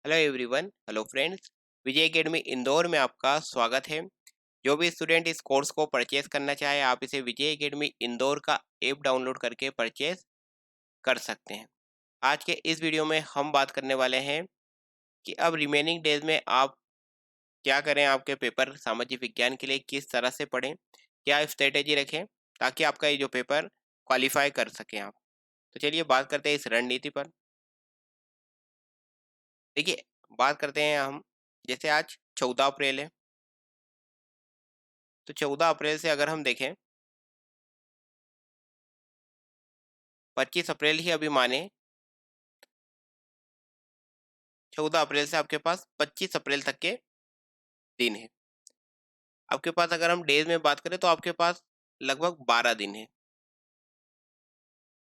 Hello everyone, hello friends. Vijay Academy Indore में आपका स्वागत है। जो भी स्टूडेंट इस कोर्स को परचेज करना चाहे, आप इसे विजय एकेडमी इंदौर का ऐप डाउनलोड करके परचेज कर सकते हैं। आज के इस वीडियो में हम बात करने वाले हैं कि अब रिमेनिंग डेज में आप क्या करें, आपके पेपर सामाजिक विज्ञान के लिए किस तरह से पढ़ें, क्या स्ट्रेटेजी रखें ताकि आपका ये जो पेपर क्वालिफाई कर सकें आप। तो चलिए बात करते हैं इस रणनीति पर। देखिए, बात करते हैं हम, जैसे आज 14 अप्रैल है, तो 14 अप्रैल से अगर हम देखें, 25 अप्रैल ही अभी माने, 14 अप्रैल से आपके पास 25 अप्रैल तक के दिन है। आपके पास अगर हम डेज में बात करें तो आपके पास लगभग 12 दिन है।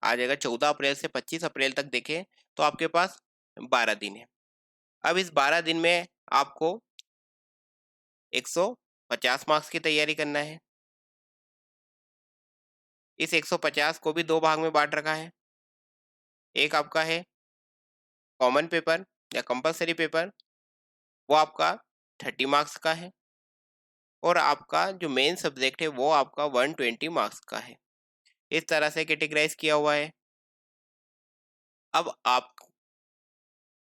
आज अगर 14 अप्रैल से 25 अप्रैल तक देखें तो आपके पास 12 दिन है। अब इस 12 दिन में आपको 150 मार्क्स की तैयारी करना है। इस 150 को भी दो भाग में बांट रखा है। एक आपका है कॉमन पेपर या कंपलसरी पेपर, वो आपका 30 मार्क्स का है, और आपका जो मेन सब्जेक्ट है वो आपका 120 मार्क्स का है। इस तरह से कैटेगराइज किया हुआ है। अब आप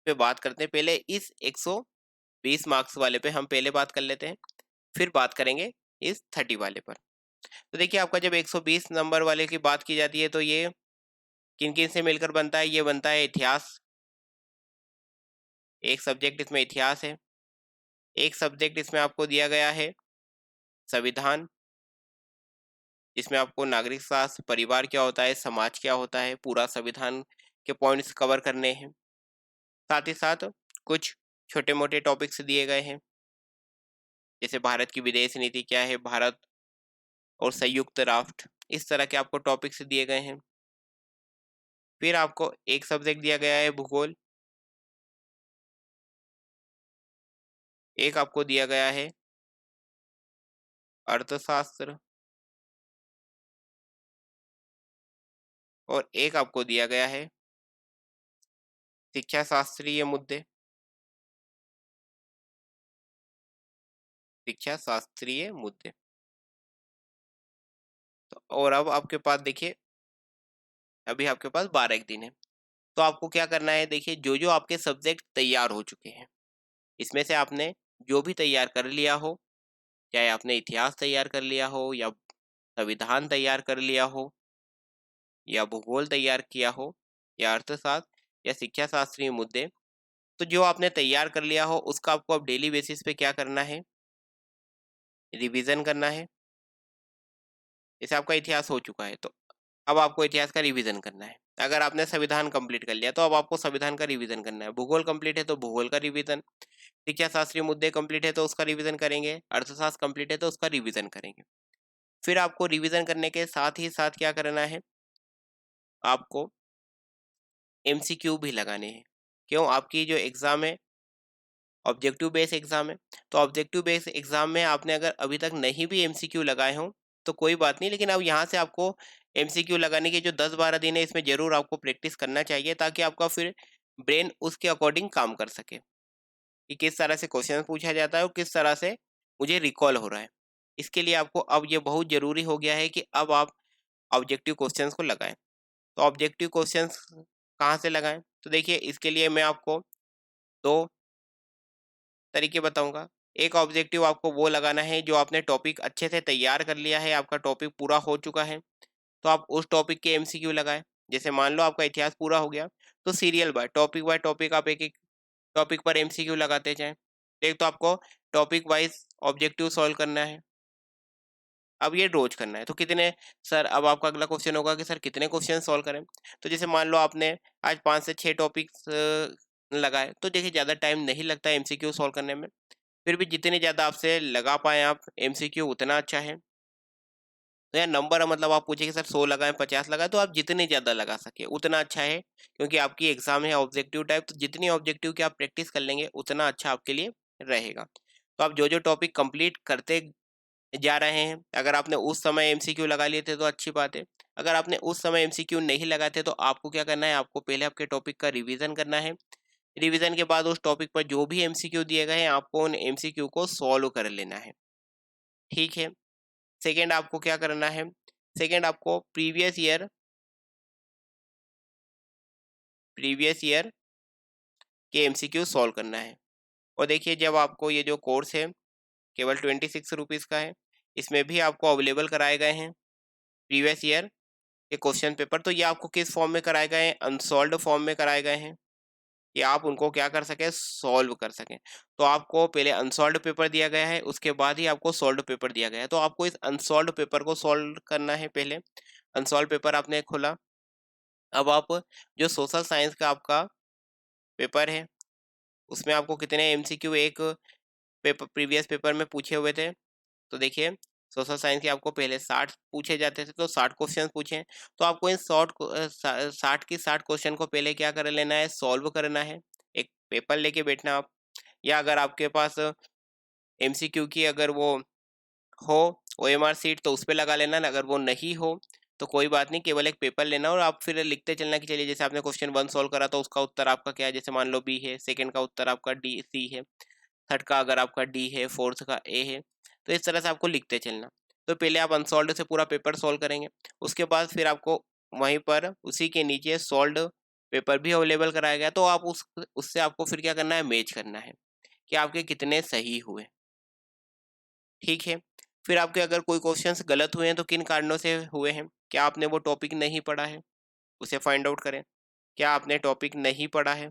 पे बात करते हैं, पहले इस 120 मार्क्स वाले पे हम पहले बात कर लेते हैं, फिर बात करेंगे इस 30 वाले पर। तो देखिए, आपका जब 120 नंबर वाले की बात की जाती है तो ये किन किन से मिलकर बनता है? ये बनता है इतिहास, एक सब्जेक्ट इसमें इतिहास है। एक सब्जेक्ट इसमें आपको दिया गया है संविधान, जिसमें आपको नागरिक शास्त्र, परिवार क्या होता है, समाज क्या होता है, पूरा संविधान के पॉइंट्स कवर करने हैं। साथ ही साथ कुछ छोटे मोटे टॉपिक्स दिए गए हैं, जैसे भारत की विदेश नीति क्या है, भारत और संयुक्त राष्ट्र, इस तरह के आपको टॉपिक्स दिए गए हैं। फिर आपको एक सब्जेक्ट दिया गया है भूगोल, एक आपको दिया गया है अर्थशास्त्र, और एक आपको दिया गया है शिक्षा शास्त्रीय मुद्दे, शिक्षा शास्त्रीय मुद्दे। तो और अब आपके पास देखिए, अभी आपके पास 12 एक दिन है। तो आपको क्या करना है, देखिए जो जो आपके सब्जेक्ट तैयार हो चुके हैं, इसमें से आपने जो भी तैयार कर लिया हो, चाहे आपने इतिहास तैयार कर लिया हो, या संविधान तैयार कर लिया हो, या भूगोल तैयार किया हो, या अर्थशास्त्र, या शिक्षा शास्त्रीय मुद्दे, तो जो आपने तैयार कर लिया हो उसका आपको अब डेली बेसिस पे क्या करना है, रिवीजन करना है। जैसे आपका इतिहास हो चुका है, तो अब आपको इतिहास का रिवीजन करना है। अगर आपने संविधान कंप्लीट कर लिया तो अब आपको संविधान का रिवीजन करना है। भूगोल कंप्लीट है तो भूगोल का रिवीजन, शिक्षा शास्त्रीय मुद्दे कंप्लीट है तो उसका रिवीजन करेंगे, अर्थशास्त्र कंप्लीट है तो उसका रिवीजन करेंगे। फिर आपको रिवीजन करने के साथ ही साथ क्या करना है, आपको एमसीक्यू भी लगाने हैं। क्यों? आपकी जो एग्जाम है ऑब्जेक्टिव बेस एग्जाम है, तो ऑब्जेक्टिव बेस एग्जाम में आपने अगर अभी तक नहीं भी एमसीक्यू लगाए हों तो कोई बात नहीं, लेकिन अब यहाँ से आपको एमसीक्यू लगाने के जो 10-12 दिन है इसमें जरूर आपको प्रैक्टिस करना चाहिए, ताकि आपका फिर ब्रेन उसके अकॉर्डिंग काम कर सके कि किस तरह से क्वेश्चन पूछा जाता है और किस तरह से मुझे रिकॉल हो रहा है। इसके लिए आपको अब ये बहुत जरूरी हो गया है कि अब आप ऑब्जेक्टिव क्वेश्चंस को लगाएं। तो ऑब्जेक्टिव क्वेश्चंस कहाँ से लगाएं? तो देखिए, इसके लिए मैं आपको दो तरीके बताऊंगा। एक ऑब्जेक्टिव आपको वो लगाना है जो आपने टॉपिक अच्छे से तैयार कर लिया है, आपका टॉपिक पूरा हो चुका है, तो आप उस टॉपिक के एमसीक्यू लगाएं। जैसे मान लो आपका इतिहास पूरा हो गया, तो सीरियल बाय टॉपिक आप एक एक टॉपिक पर एमसीक्यू लगाते जाएं। एक तो आपको टॉपिक वाइज ऑब्जेक्टिव सॉल्व करना है, अब ये रोज करना है। तो कितने, सर अब आपका अगला क्वेश्चन होगा कि सर कितने क्वेश्चन सॉल्व करें? तो जैसे मान लो आपने आज 5 से 6 टॉपिक्स लगाए, तो देखिए ज़्यादा टाइम नहीं लगता है एमसीक्यू सॉल्व करने में। फिर भी जितने ज़्यादा आपसे लगा पाएँ आप एमसीक्यू उतना अच्छा है। तो यार नंबर मतलब आप पूछे कि सर 100 लगाएँ, 50 लगाएँ, तो आप जितने ज़्यादा लगा सकें उतना अच्छा है, क्योंकि आपकी एग्ज़ाम है ऑब्जेक्टिव टाइप, तो जितनी ऑब्जेक्टिव की आप प्रैक्टिस कर लेंगे उतना अच्छा आपके लिए रहेगा। तो आप जो-जो टॉपिक कंप्लीट करते जा रहे हैं, अगर आपने उस समय एमसीक्यू लगा लिए थे तो अच्छी बात है। अगर आपने उस समय एमसीक्यू नहीं लगाए थे तो आपको क्या करना है, आपको पहले आपके टॉपिक का रिवीजन करना है। रिवीजन के बाद उस टॉपिक पर जो भी एमसीक्यू दिए गए हैं आपको उन एमसीक्यू को सॉल्व कर लेना है, ठीक है। सेकेंड आपको क्या करना है, सेकेंड आपको प्रीवियस ईयर के एमसीक्यू सॉल्व करना है। और देखिए जब आपको ये जो कोर्स है केवल 26 रुपीज़ का है, इसमें भी आपको अवेलेबल कराए गए हैं प्रीवियस ईयर के क्वेश्चन पेपर। तो ये आपको किस फॉर्म में कराए गए हैं, अनसॉल्व्ड फॉर्म में कराए गए हैं, कि आप उनको क्या कर सकें, सॉल्व कर सकें। तो आपको पहले अनसॉल्व्ड पेपर दिया गया है, उसके बाद ही आपको सॉल्व्ड पेपर दिया गया है। तो आपको इस अनसॉल्व्ड पेपर को सॉल्व करना है। पहले अनसॉल्व पेपर आपने खोला, अब आप जो सोशल साइंस का आपका पेपर है उसमें आपको कितने एमसीक्यू एक पेपर प्रीवियस पेपर में पूछे हुए थे। तो देखिए सोशल साइंस के आपको पहले 60 पूछे जाते थे, तो 60 क्वेश्चन पूछे। तो आपको इन 60 क्वेश्चन को पहले क्या कर लेना है, सॉल्व करना है। एक पेपर लेके बैठना आप, या अगर आपके पास एमसीक्यू की अगर वो हो ओएमआर सीट तो उस पे लगा लेना, अगर वो नहीं हो तो कोई बात नहीं, केवल एक पेपर लेना और आप फिर लिखते चलना कि चलिए जैसे आपने क्वेश्चन 1 सॉल्व करा तो उसका उत्तर आपका क्या है, जैसे मान लो बी है, सेकंड का उत्तर आपका डी सी है, थर्ड का अगर आपका डी है, फोर्थ का ए है। तो इस तरह से आपको लिखते चलना। तो पहले आप अनसॉल्व्ड से पूरा पेपर सॉल्व करेंगे, उसके बाद फिर आपको वहीं पर उसी के नीचे सॉल्व्ड पेपर भी अवेलेबल कराया गया, तो आप उससे आपको फिर क्या करना है, मैच करना है कि आपके कितने सही हुए, ठीक है। फिर आपके अगर कोई क्वेश्चंस गलत हुए हैं तो किन कारणों से हुए हैं, क्या आपने वो टॉपिक नहीं पढ़ा है, उसे फाइंड आउट करें। क्या आपने टॉपिक नहीं पढ़ा है,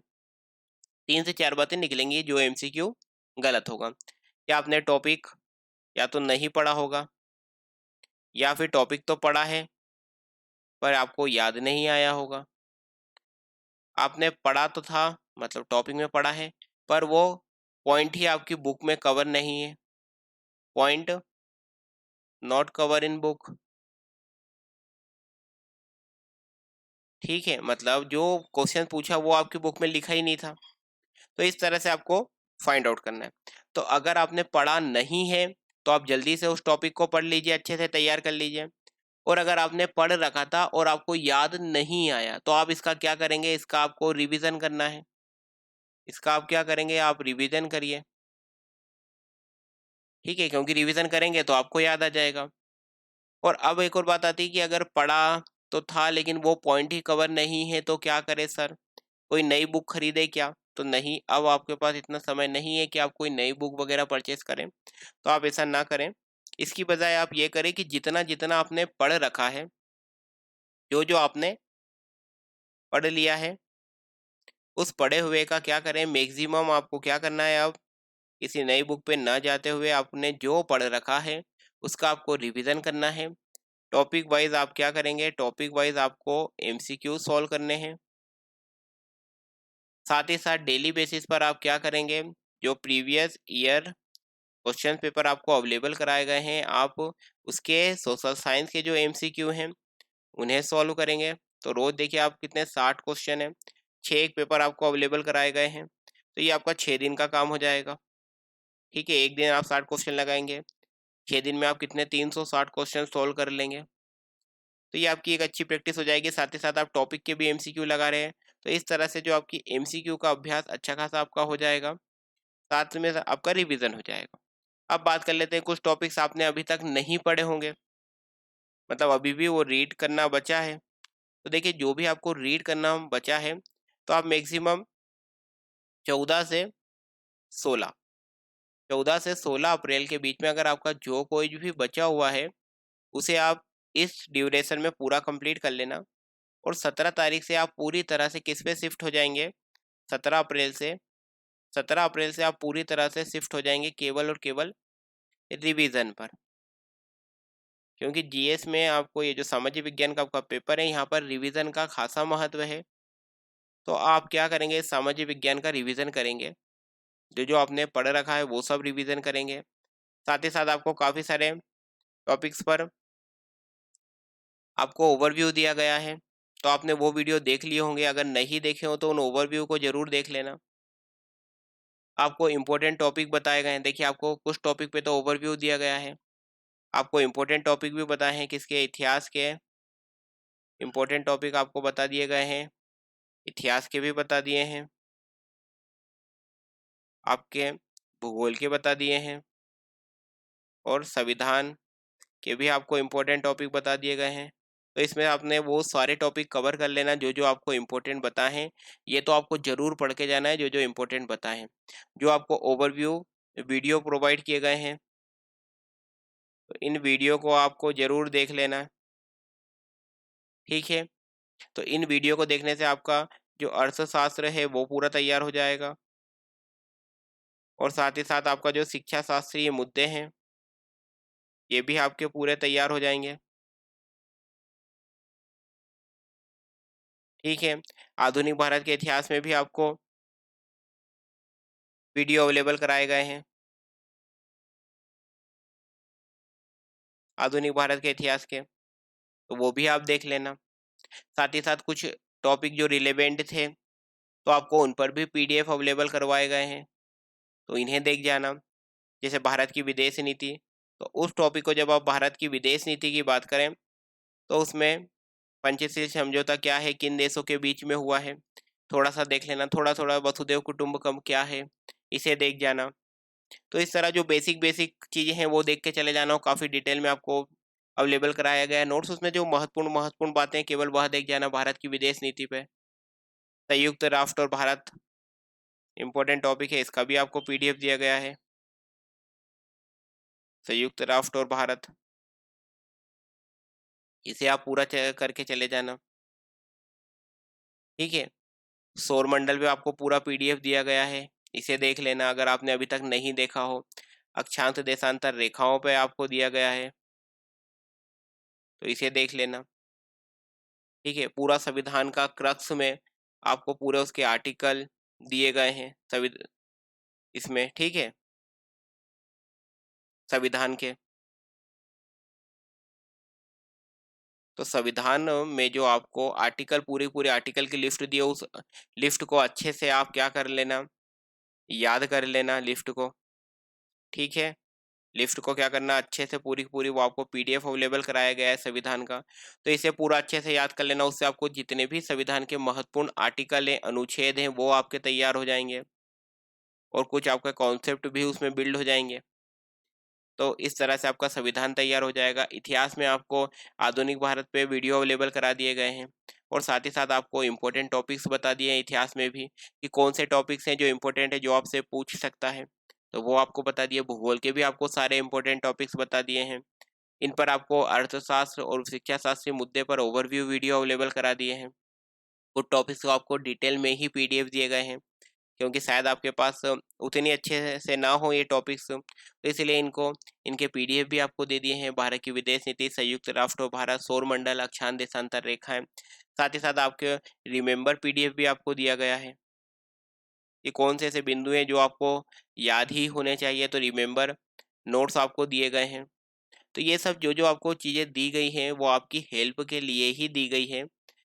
3 से 4 बातें निकलेंगी जो एमसीक्यू गलत होगा। क्या आपने टॉपिक या तो नहीं पढ़ा होगा, या फिर टॉपिक तो पढ़ा है पर आपको याद नहीं आया होगा। आपने पढ़ा तो था, मतलब टॉपिक में पढ़ा है, पर वो पॉइंट ही आपकी बुक में कवर नहीं है, point not cover in book, ठीक है। मतलब जो क्वेश्चन पूछा वो आपकी बुक में लिखा ही नहीं था। तो इस तरह से आपको फाइंड आउट करना है। तो अगर आपने पढ़ा नहीं है तो आप जल्दी से उस टॉपिक को पढ़ लीजिए, अच्छे से तैयार कर लीजिए। और अगर आपने पढ़ रखा था और आपको याद नहीं आया तो आप इसका क्या करेंगे, इसका आपको रिवीजन करना है। इसका आप क्या करेंगे, आप रिवीजन करिए, ठीक है, क्योंकि रिवीजन करेंगे तो आपको याद आ जाएगा। और अब एक और बात आती है कि अगर पढ़ा तो था लेकिन वो पॉइंट ही कवर नहीं है तो क्या करे सर, कोई नई बुक खरीदे क्या? तो नहीं, अब आपके पास इतना समय नहीं है कि आप कोई नई बुक वगैरह परचेस करें, तो आप ऐसा ना करें। इसकी बजाय आप ये करें कि जितना जितना आपने पढ़ रखा है, जो जो आपने पढ़ लिया है, उस पढ़े हुए का क्या करें, मैक्सिमम आपको क्या करना है, अब किसी नई बुक पे ना जाते हुए आपने जो पढ़ रखा है उसका आपको रिवीजन करना है। टॉपिक वाइज आप क्या करेंगे, टॉपिक वाइज आपको एमसीक्यू सॉल्व करने हैं। साथ ही साथ डेली बेसिस पर आप क्या करेंगे, जो प्रीवियस ईयर क्वेश्चन पेपर आपको अवेलेबल कराए गए हैं, आप उसके सोशल साइंस के जो एमसीक्यू हैं उन्हें सॉल्व करेंगे। तो रोज देखिए आप कितने 60 क्वेश्चन हैं, 6 एक पेपर आपको अवेलेबल कराए गए हैं, तो ये आपका 6 दिन का काम हो जाएगा, ठीक है। एक दिन आप 60 क्वेश्चन लगाएंगे, 6 दिन में आप कितने 360 क्वेश्चन सॉल्व कर लेंगे। तो ये आपकी एक अच्छी प्रैक्टिस हो जाएगी, साथ ही साथ आप टॉपिक के भी एमसीक्यू लगा रहे हैं। तो इस तरह से जो आपकी एमसीक्यू का अभ्यास अच्छा खासा आपका हो जाएगा, साथ में आपका रिवीजन हो जाएगा। अब बात कर लेते हैं, कुछ टॉपिक्स आपने अभी तक नहीं पढ़े होंगे, मतलब अभी भी वो रीड करना बचा है। तो देखिए जो भी आपको रीड करना बचा है, तो आप मैक्सिमम 14 से 16 14 से 16 अप्रैल के बीच में अगर आपका जो कोई भी बचा हुआ है उसे आप इस ड्यूरेशन में पूरा कंप्लीट कर लेना। और 17 तारीख से आप पूरी तरह से किस पे शिफ्ट हो जाएंगे, 17 अप्रैल से 17 अप्रैल से आप पूरी तरह से शिफ्ट हो जाएंगे केवल और केवल रिवीजन पर। क्योंकि जीएस में आपको ये जो सामाजिक विज्ञान का आपका पेपर है, यहाँ पर रिवीजन का खासा महत्व है। तो आप क्या करेंगे, सामाजिक विज्ञान का रिवीजन करेंगे, जो जो आपने पढ़ रखा है वो सब रिवीजन करेंगे। साथ ही साथ आपको काफ़ी सारे टॉपिक्स पर आपको ओवरव्यू दिया गया है, तो आपने वो वीडियो देख लिए होंगे, अगर नहीं देखे हो तो उन ओवरव्यू को ज़रूर देख लेना। आपको इम्पोर्टेंट टॉपिक बताए गए हैं, देखिए आपको कुछ टॉपिक पे तो ओवरव्यू दिया गया है, आपको इम्पोर्टेंट टॉपिक भी बताए हैं, किसके, इतिहास के इम्पोर्टेंट टॉपिक आपको बता दिए गए हैं, इतिहास के भी बता दिए हैं। आपके भूगोल के बता दिए हैं और संविधान के भी आपको इम्पोर्टेंट टॉपिक बता दिए गए हैं। तो इसमें आपने वो सारे टॉपिक कवर कर लेना जो आपको इम्पोर्टेंट बताए हैं। ये तो आपको ज़रूर पढ़ के जाना है जो इम्पोर्टेंट बताए हैं। जो आपको ओवरव्यू वीडियो प्रोवाइड किए गए हैं, तो इन वीडियो को आपको ज़रूर देख लेना है, ठीक है? तो इन वीडियो को देखने से आपका जो अर्थशास्त्र है वो पूरा तैयार हो जाएगा और साथ ही साथ आपका जो शिक्षा शास्त्रीय मुद्दे हैं, ये भी आपके पूरे तैयार हो जाएँगे, ठीक है? आधुनिक भारत के इतिहास में भी आपको वीडियो अवेलेबल कराए गए हैं, आधुनिक भारत के इतिहास के, तो वो भी आप देख लेना। साथ ही साथ कुछ टॉपिक जो रिलेवेंट थे, तो आपको उन पर भी पीडीएफ अवेलेबल करवाए गए हैं, तो इन्हें देख जाना। जैसे भारत की विदेश नीति, तो उस टॉपिक को जब आप भारत की विदेश नीति की बात करें, तो उसमें पंचशील समझौता क्या है, किन देशों के बीच में हुआ है, थोड़ा-सा देख लेना। थोड़ा-थोड़ा वसुधैव कुटुंबकम क्या है, इसे देख जाना। तो इस तरह जो बेसिक-बेसिक चीज़ें हैं, वो देख के चले जाना और काफ़ी डिटेल में आपको अवेलेबल कराया गया है नोट्स। उसमें जो महत्वपूर्ण बातें हैं, केवल वह देख जाना भारत की विदेश नीति पे। संयुक्त राष्ट्र और भारत इम्पोर्टेंट टॉपिक है, इसका भी आपको पीडीएफ दिया गया है। संयुक्त राष्ट्र और भारत, इसे आप पूरा करके चले जाना, ठीक है? सौरमंडल में आपको पूरा पीडीएफ दिया गया है, इसे देख लेना अगर आपने अभी तक नहीं देखा हो। अक्षांश देशांतर रेखाओं पे आपको दिया गया है, तो इसे देख लेना, ठीक है? पूरा संविधान का क्रक्स में आपको पूरे उसके आर्टिकल दिए गए हैं इसमें, ठीक है? संविधान के। तो संविधान में जो आपको आर्टिकल पूरे आर्टिकल की लिस्ट दी है, उस लिस्ट को अच्छे से आप क्या कर लेना, याद कर लेना लिस्ट को, ठीक है? लिस्ट को क्या करना, अच्छे से पूरी की पूरी वो आपको पीडीएफ अवेलेबल कराया गया है संविधान का, तो इसे पूरा अच्छे से याद कर लेना। उससे आपको जितने भी संविधान के महत्वपूर्ण आर्टिकल हैं, अनुच्छेद हैं, वो आपके तैयार हो जाएँगे और कुछ आपका कॉन्सेप्ट भी उसमें बिल्ड हो जाएँगे। तो इस तरह से आपका संविधान तैयार हो जाएगा। इतिहास में आपको आधुनिक भारत पे वीडियो अवेलेबल करा दिए गए हैं और साथ ही साथ आपको इम्पोर्टेंट टॉपिक्स बता दिए हैं इतिहास में भी कि कौन से टॉपिक्स हैं जो इम्पोर्टेंट है, जो आपसे पूछ सकता है, तो वो आपको बता दिए। भूगोल के भी आपको सारे इम्पोर्टेंट टॉपिक्स बता दिए हैं। इन पर आपको अर्थशास्त्र और शिक्षा शास्त्री मुद्दे पर ओवरव्यू वीडियो अवेलेबल करा दिए हैं। कुछ टॉपिक्स को आपको डिटेल में ही पीडीएफ दिए गए हैं, क्योंकि शायद आपके पास उतनी अच्छे से ना हो ये टॉपिक्स, तो इसलिए इनको इनके पीडीएफ भी आपको दे दिए हैं। भारत की विदेश नीति, संयुक्त राष्ट्र और भारत, सौरमंडल, अक्षांश देशांतर रेखाएं, साथ ही साथ आपके रिमेंबर पीडीएफ भी आपको दिया गया है कि कौन से ऐसे बिंदु हैं जो आपको याद ही होने चाहिए, तो रिमेंबर नोट्स आपको दिए गए हैं। तो ये सब जो आपको चीज़ें दी गई हैं, वो आपकी हेल्प के लिए ही दी गई है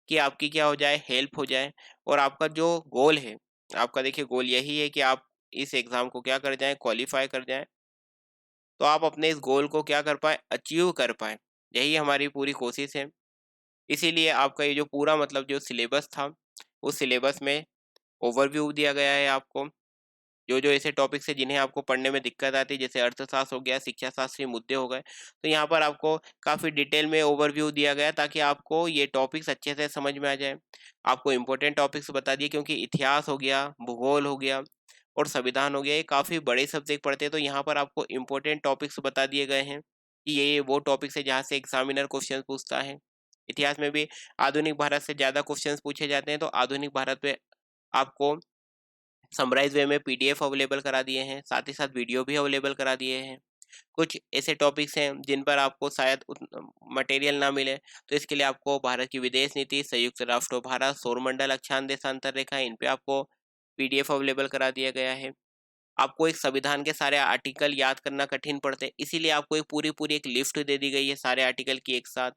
कि आपकी क्या हो जाए, हेल्प हो जाए। और आपका जो गोल है, आपका देखिए गोल यही है कि आप इस एग्ज़ाम को क्या कर जाएँ, क्वालीफ़ाई कर जाएँ। तो आप अपने इस गोल को क्या कर पाएँ, अचीव कर पाएँ। यही हमारी पूरी कोशिश है। इसीलिए आपका ये जो पूरा मतलब जो सिलेबस था, उस सिलेबस में ओवरव्यू दिया गया है आपको। जो ऐसे टॉपिक्स हैं जिन्हें आपको पढ़ने में दिक्कत आती है, जैसे अर्थशास्त्र हो गया, शिक्षा शास्त्रीय मुद्दे हो गए, तो यहाँ पर आपको काफ़ी डिटेल में ओवरव्यू दिया गया है ताकि आपको ये टॉपिक्स अच्छे से समझ में आ जाए। आपको इम्पोर्टेंट टॉपिक्स बता दिए, क्योंकि इतिहास हो गया, भूगोल हो गया और संविधान हो गया, ये काफ़ी बड़े सब्जेक्ट पढ़ते हैं, तो यहाँ पर आपको इम्पोर्टेंट टॉपिक्स बता दिए गए हैं कि ये वो टॉपिक्स है जहाँ से एग्जामिनर क्वेश्चन पूछता है। इतिहास में भी आधुनिक भारत से ज़्यादा क्वेश्चन पूछे जाते हैं, तो आधुनिक भारत पे आपको समराइज वे में पीडीएफ अवेलेबल करा दिए हैं, साथ ही साथ वीडियो भी अवेलेबल करा दिए हैं। कुछ ऐसे टॉपिक्स हैं जिन पर आपको शायद मटेरियल ना मिले, तो इसके लिए आपको भारत की विदेश नीति, संयुक्त राष्ट्र भारत, सौरमंडल, अक्षांश देशांतर रेखा, इन पे आपको पीडीएफ अवेलेबल करा दिया गया है। आपको एक संविधान के सारे आर्टिकल याद करना कठिन पड़ते हैं, इसीलिए आपको एक पूरी एक लिस्ट दे दी गई है सारे आर्टिकल की एक साथ।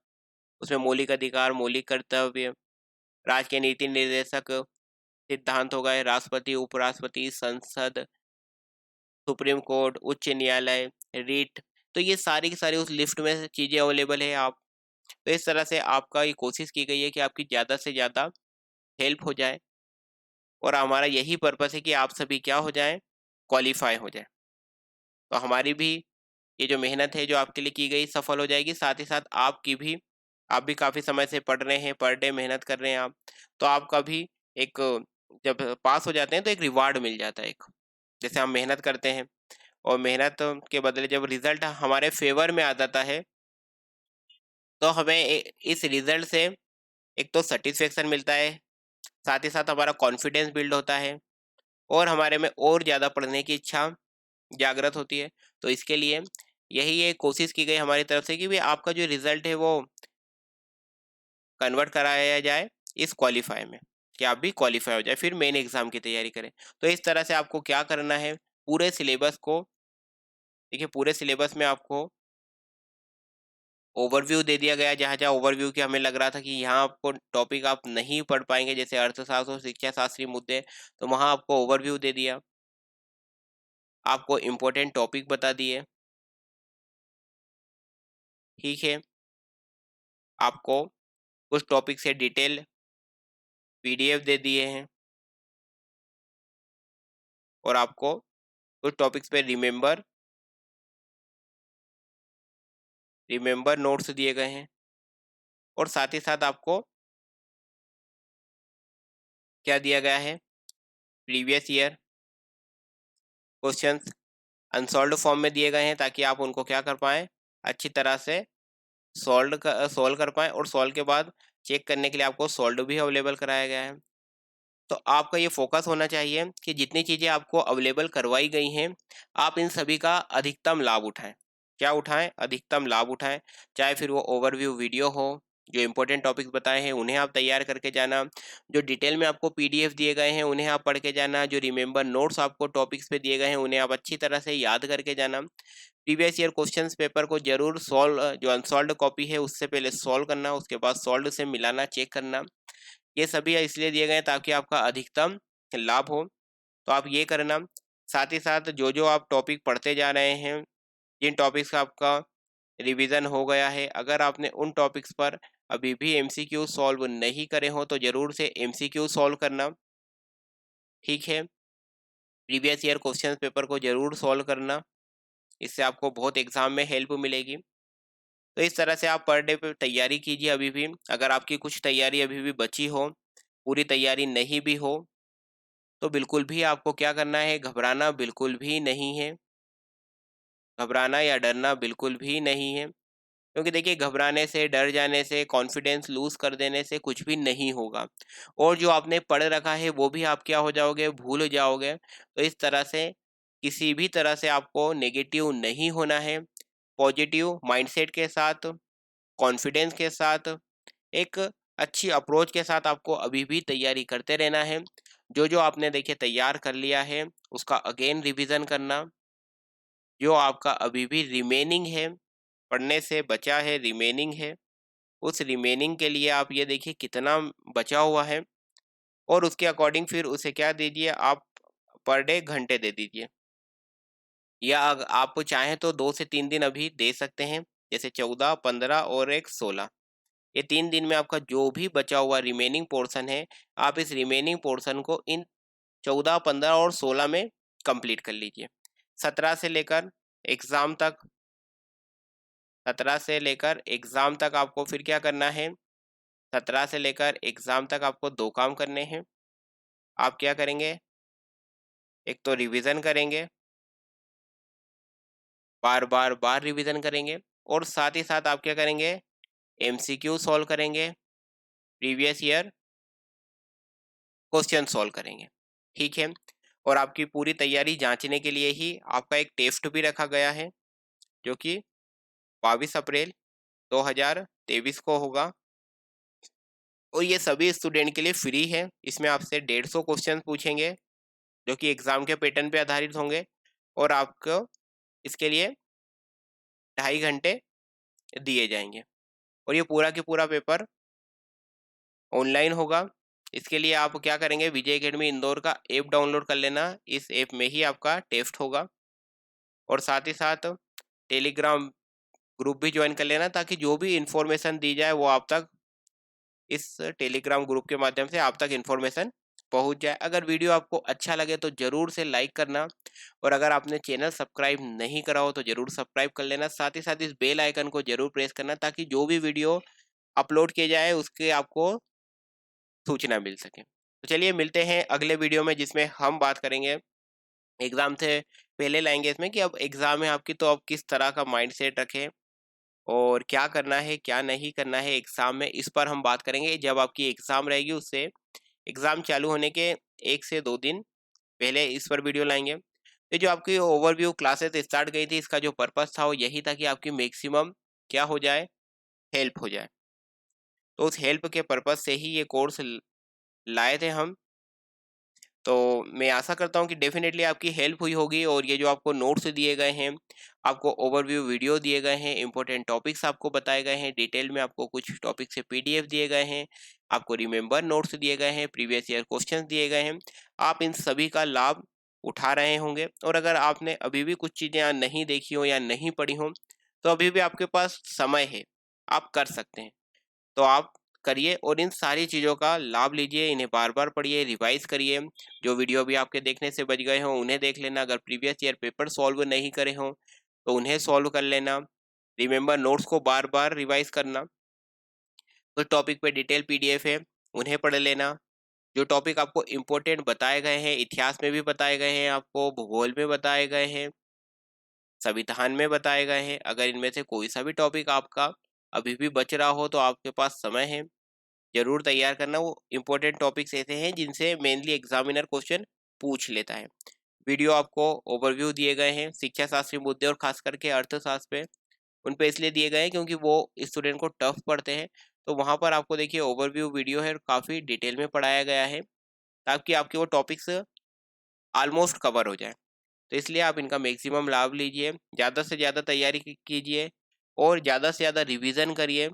उसमें मौलिक अधिकार, मौलिक कर्तव्य, राज्य के नीति निर्देशक सिद्धांत हो गए, राष्ट्रपति, उपराष्ट्रपति, संसद, सुप्रीम कोर्ट, उच्च न्यायालय, रीट, तो ये सारी की सारी उस लिस्ट में चीज़ें अवेलेबल है। आप तो इस तरह से आपका ये कोशिश की गई है कि आपकी ज़्यादा से ज़्यादा हेल्प हो जाए और हमारा यही पर्पस है कि आप सभी क्या हो जाएँ, क्वालिफाई हो जाए। तो हमारी भी ये जो मेहनत है जो आपके लिए की गई सफल हो जाएगी, साथ ही साथ आप भी काफ़ी समय से पढ़ रहे हैं, पर डे मेहनत कर रहे हैं आप, तो आपका भी एक जब पास हो जाते हैं तो एक रिवार्ड मिल जाता है एक। जैसे हम मेहनत करते हैं और मेहनत के बदले जब रिज़ल्ट हमारे फ़ेवर में आ जाता है, तो हमें इस रिज़ल्ट से एक तो सैटिस्फैक्शन मिलता है, साथ ही साथ हमारा कॉन्फिडेंस बिल्ड होता है और हमारे में और ज़्यादा पढ़ने की इच्छा जागृत होती है। तो इसके लिए यही एक कोशिश की गई हमारी तरफ से कि भई आपका जो रिज़ल्ट है वो कन्वर्ट कराया जाए इस क्वालीफाई में, कि आप भी क्वालीफाई हो जाए, फिर मेन एग्ज़ाम की तैयारी करें। तो इस तरह से आपको क्या करना है, पूरे सिलेबस को देखिए पूरे सिलेबस में आपको ओवरव्यू दे दिया गया है, जहाँ-जहाँ ओवरव्यू की हमें लग रहा था कि यहाँ आपको टॉपिक आप नहीं पढ़ पाएँगे, जैसे अर्थशास्त्र और शिक्षा शास्त्री मुद्दे, तो वहाँ आपको ओवरव्यू दे दिया। आपको इम्पोर्टेंट टॉपिक बता दिए, ठीक है? आपको उस टॉपिक से डिटेल पीडीएफ दे दिए हैं और आपको उस टॉपिक्स पे रिमेंबर नोट्स दिए गए हैं और साथ ही साथ आपको क्या दिया गया है, previous year questions unsolved form में दिए गए हैं, ताकि आप उनको क्या कर पाएँ, अच्छी तरह से सॉल्व कर पाएँ और सॉल्व के बाद चेक करने के लिए आपको सॉल्व्ड भी अवेलेबल कराया गया है। तो आपका ये फ़ोकस होना चाहिए कि जितनी चीज़ें आपको अवेलेबल करवाई गई हैं, आप इन सभी का अधिकतम लाभ उठाएँ। क्या उठाएँ? अधिकतम लाभ उठाएँ, चाहे फिर वो ओवरव्यू वीडियो हो, जो इम्पोर्टेंट टॉपिक्स बताए हैं, उन्हें आप तैयार करके जाना, जो डिटेल में आपको पीडीएफ दिए गए हैं, उन्हें आप पढ़ के जाना, जो रिमेंबर नोट्स आपको टॉपिक्स पे दिए गए हैं, उन्हें आप अच्छी तरह से याद करके जाना। प्रीवियस ईयर क्वेश्चंस पेपर को ज़रूर जो अनसॉल्व्ड कॉपी है, उससे पहले सॉल्व करना, उसके बाद सॉल्व्ड से मिलाना, चेक करना। ये सभी इसलिए दिए गए हैं ताकि आपका अधिकतम लाभ हो, तो आप ये करना। साथ ही साथ जो-जो आप टॉपिक पढ़ते जा रहे हैं, जिन टॉपिक्स का आपका रिवीजन हो गया है, अगर आपने उन टॉपिक्स पर अभी भी एमसीक्यू सॉल्व नहीं करे हों, तो ज़रूर से एमसीक्यू सॉल्व करना, ठीक है? प्रीवियस ईयर क्वेश्चन पेपर को ज़रूर सॉल्व करना, इससे आपको बहुत एग्ज़ाम में हेल्प मिलेगी। तो इस तरह से आप पर डे पे तैयारी कीजिए अभी भी। अगर आपकी कुछ तैयारी अभी भी बची हो, पूरी तैयारी नहीं भी हो, तो बिल्कुल भी आपको क्या करना है, घबराना बिल्कुल भी नहीं है। घबराना या डरना बिल्कुल भी नहीं है, क्योंकि देखिए घबराने से, डर जाने से, कॉन्फिडेंस लूज़ कर देने से कुछ भी नहीं होगा और जो आपने पढ़ रखा है वो भी आप क्या हो जाओगे, भूल जाओगे। तो इस तरह से किसी भी तरह से आपको नेगेटिव नहीं होना है, पॉजिटिव माइंडसेट के साथ, कॉन्फिडेंस के साथ, एक अच्छी अप्रोच के साथ आपको अभी भी तैयारी करते रहना है। जो-जो आपने देखिए तैयार कर लिया है, उसका अगेन रिवीजन करना। जो आपका अभी भी रिमेनिंग है, पढ़ने से बचा है, रिमेनिंग है, उस रिमेनिंग के लिए आप ये देखिए कितना बचा हुआ है और उसके अकॉर्डिंग फिर उसे क्या दीजिए आप, पर डे घंटे दे दीजिए। या आप चाहें तो 2 से 3 दिन अभी दे सकते हैं, जैसे 14, 15 और एक 16। ये 3 दिन में आपका जो भी बचा हुआ रिमेनिंग पोर्शन है, आप इस रिमेनिंग पोर्शन को इन 14, 15 और 16 में कंप्लीट कर लीजिए। 17 से लेकर एग्ज़ाम तक 17 से लेकर एग्ज़ाम तक आपको फिर क्या करना है, 17 से लेकर एग्ज़ाम तक आपको 2 काम करने हैं। आप क्या करेंगे, एक तो रिवीज़न करेंगे, बार रिवीज़न करेंगे और साथ ही साथ आप क्या करेंगे, एमसीक्यू सॉल्व करेंगे, प्रीवियस ईयर क्वेश्चन सॉल्व करेंगे, ठीक है? और आपकी पूरी तैयारी जाँचने के लिए ही आपका एक टेस्ट भी रखा गया है, जो कि 22 अप्रैल 2023 को होगा और ये सभी स्टूडेंट के लिए फ्री है। इसमें आपसे 150 क्वेश्चन पूछेंगे, जो कि एग्ज़ाम के पैटर्न पे आधारित होंगे और आपको इसके लिए 2.5 घंटे दिए जाएँगे और ये पूरा के पूरा पेपर ऑनलाइन होगा। इसके लिए आप क्या करेंगे, विजय अकेडमी इंदौर का ऐप डाउनलोड कर लेना, इस ऐप में ही आपका टेस्ट होगा और साथ ही साथ टेलीग्राम ग्रुप भी जॉइन कर लेना, ताकि जो भी इन्फॉर्मेशन दी जाए वो आप तक इस टेलीग्राम ग्रुप के माध्यम से आप तक इन्फॉर्मेशन पहुंच जाए। अगर वीडियो आपको अच्छा लगे तो ज़रूर से लाइक करना, और अगर आपने चैनल सब्सक्राइब नहीं करा हो तो ज़रूर सब्सक्राइब कर लेना। साथ ही साथ इस बेल आइकन को ज़रूर प्रेस करना, ताकि जो भी वीडियो अपलोड किए जाए उसके आपको सूचना मिल सके। तो चलिए मिलते हैं अगले वीडियो में, जिसमें हम बात करेंगे एग्ज़ाम से पहले, लाएँगे इसमें कि अब एग्ज़ाम है आपकी, तो अब किस तरह का माइंडसेट रखें और क्या करना है, क्या नहीं करना है एग्ज़ाम में, इस पर हम बात करेंगे। जब आपकी एग्ज़ाम रहेगी उससे एग्ज़ाम चालू होने के 1 से 2 दिन पहले इस पर वीडियो लाएँगे। ये जो आपकी ओवरव्यू क्लासेस स्टार्ट गई थी, इसका जो पर्पज़ था वो यही था कि आपकी मैक्सिमम क्या हो जाए, हेल्प हो जाए। तो उस हेल्प के पर्पज़ से ही ये कोर्स ल लाए थे हम। तो मैं आशा करता हूँ कि डेफ़िनेटली आपकी हेल्प हुई होगी, और ये जो आपको नोट्स दिए गए हैं, आपको ओवरव्यू वीडियो दिए गए हैं, इम्पोर्टेंट टॉपिक्स आपको बताए गए हैं, डिटेल में आपको कुछ टॉपिक से पीडीएफ दिए गए हैं, आपको रिमेंबर नोट्स दिए गए हैं, प्रीवियस ईयर क्वेश्चंस दिए गए हैं। आप इन सभी का लाभ उठा रहे होंगे, और अगर आपने अभी भी कुछ चीज़ें नहीं देखी हों या नहीं पढ़ी हों, तो अभी भी आपके पास समय है, आप कर सकते हैं। तो आप करिए और इन सारी चीज़ों का लाभ लीजिए, इन्हें बार-बार पढ़िए, रिवाइज़ करिए। जो वीडियो अभी आपके देखने से बच गए हों, उन्हें देख लेना। अगर प्रीवियस ईयर पेपर सॉल्व नहीं करे हों, तो उन्हें सॉल्व कर लेना। रिमेंबर नोट्स को बार-बार रिवाइज़ करना। उस टॉपिक पे डिटेल पीडीएफ है, उन्हें पढ़ लेना। जो टॉपिक आपको इम्पोर्टेंट बताए गए हैं, इतिहास में भी बताए गए हैं आपको, भूगोल में बताए गए हैं, संविधान में बताए गए हैं। अगर इनमें से कोई सा भी टॉपिक आपका अभी भी बच रहा हो, तो आपके पास समय है, ज़रूर तैयार करना। वो इम्पोर्टेंट टॉपिक्स ऐसे हैं जिनसे मेनली एग्जामिनर क्वेश्चन पूछ लेता है। वीडियो आपको ओवरव्यू दिए गए हैं शिक्षा शास्त्री मुद्दे और खास करके अर्थशास्त्र पे, उन पे इसलिए दिए गए हैं क्योंकि वो स्टूडेंट को टफ पढ़ते हैं। तो वहाँ पर आपको देखिए ओवरव्यू वीडियो है और काफ़ी डिटेल में पढ़ाया गया है, ताकि आपके वो टॉपिक्स ऑलमोस्ट कवर हो जाए। तो इसलिए आप इनका मैक्सिमम लाभ लीजिए, ज़्यादा से ज़्यादा तैयारी कीजिए और ज़्यादा से ज़्यादा रिविज़न करिए।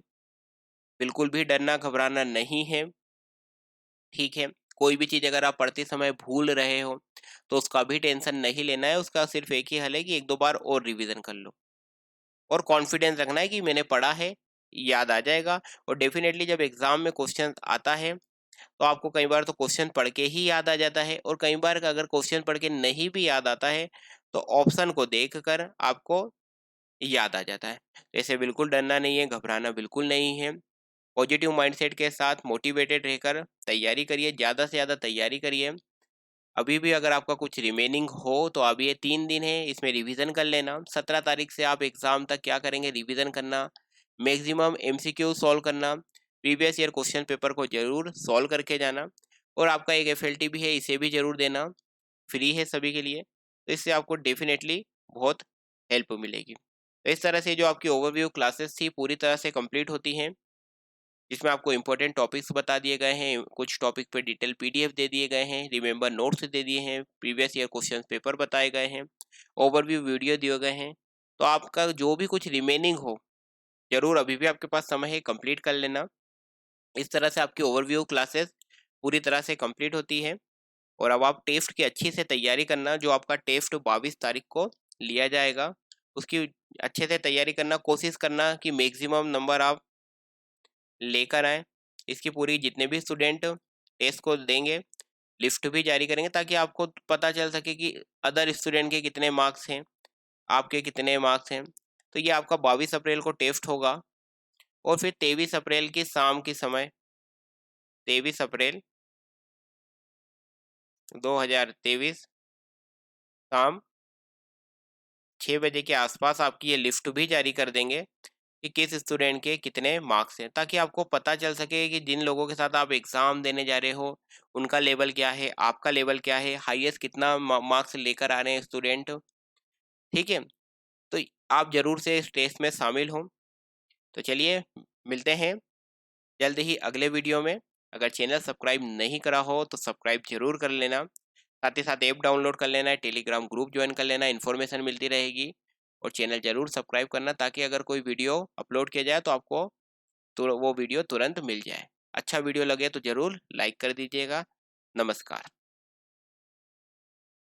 बिल्कुल भी डरना घबराना नहीं है, ठीक है? कोई भी चीज़ अगर आप पढ़ते समय भूल रहे हो, तो उसका भी टेंशन नहीं लेना है, उसका सिर्फ़ एक ही हल है कि 1-2 बार और रिवीज़न कर लो। और कॉन्फिडेंस रखना है कि मैंने पढ़ा है, याद आ जाएगा। और डेफ़िनेटली जब एग्ज़ाम में क्वेश्चन आता है, तो आपको कई बार तो क्वेश्चन पढ़ के ही याद आ जाता है, और कई बार अगर क्वेश्चन पढ़ के नहीं भी याद आता है, तो ऑप्शन को देखकर आपको याद आ जाता है। तो ऐसे बिल्कुल डरना नहीं है, घबराना बिल्कुल नहीं है। पॉजिटिव माइंडसेट के साथ मोटिवेटेड रहकर तैयारी करिए, ज़्यादा से ज़्यादा तैयारी करिए। अभी भी अगर आपका कुछ रिमेनिंग हो तो अभी ये 3 दिन है, इसमें रिवीजन कर लेना। 17 तारीख से आप एग्ज़ाम तक क्या करेंगे, रिवीजन करना, मैक्सिमम एमसीक्यू सॉल्व करना, प्रीवियस ईयर क्वेश्चन पेपर को ज़रूर सॉल्व करके जाना, और आपका एक एफएलटी भी है, इसे भी ज़रूर देना, फ्री है सभी के लिए। तो इससे आपको डेफ़िनेटली बहुत हेल्प मिलेगी। तो इस तरह से जो आपकी ओवरव्यू क्लासेस थी पूरी तरह से कंप्लीट होती हैं, जिसमें आपको इम्पोर्टेंट टॉपिक्स बता दिए गए हैं, कुछ टॉपिक पे डिटेल पीडीएफ दे दिए गए हैं, रिमेंबर नोट्स दे दिए हैं, प्रीवियस ईयर क्वेश्चन पेपर बताए गए हैं, ओवरव्यू वीडियो दिए गए हैं। तो आपका जो भी कुछ रिमेनिंग हो, ज़रूर अभी भी आपके पास समय है, कंप्लीट कर लेना। इस तरह से आपकी ओवरव्यू क्लासेस पूरी तरह से कंप्लीट होती है, और अब आप टेस्ट की अच्छी से तैयारी करना। जो आपका टेस्ट 22 तारीख को लिया जाएगा, उसकी अच्छे से तैयारी करना, कोशिश करना कि मैक्सिमम नंबर आप लेकर आएँ। इसकी पूरी जितने भी स्टूडेंट टेस्ट को देंगे, लिस्ट भी जारी करेंगे, ताकि आपको पता चल सके कि अदर स्टूडेंट के कितने मार्क्स हैं, आपके कितने मार्क्स हैं। तो ये आपका 22 अप्रैल को टेस्ट होगा, और फिर 23 अप्रैल की शाम के समय, 23 अप्रैल 2023 शाम 6 बजे के आसपास आपकी ये लिस्ट भी जारी कर देंगे कि किस स्टूडेंट के कितने मार्क्स हैं, ताकि आपको पता चल सके कि जिन लोगों के साथ आप एग्ज़ाम देने जा रहे हो, उनका लेवल क्या है, आपका लेवल क्या है, हाईएस्ट कितना मार्क्स लेकर आ रहे हैं स्टूडेंट, ठीक है? तो आप ज़रूर से इस टेस्ट में शामिल हों। तो चलिए मिलते हैं जल्द ही अगले वीडियो में। अगर चैनल सब्सक्राइब नहीं करा हो तो सब्सक्राइब ज़रूर कर लेना। साथ ही साथ ऐप डाउनलोड कर लेना है, टेलीग्राम ग्रुप ज्वाइन कर लेना, इन्फॉर्मेशन मिलती रहेगी। और चैनल ज़रूर सब्सक्राइब करना, ताकि अगर कोई वीडियो अपलोड किया जाए तो आपको वो वीडियो तुरंत मिल जाए। अच्छा वीडियो लगे तो ज़रूर लाइक कर दीजिएगा। नमस्कार।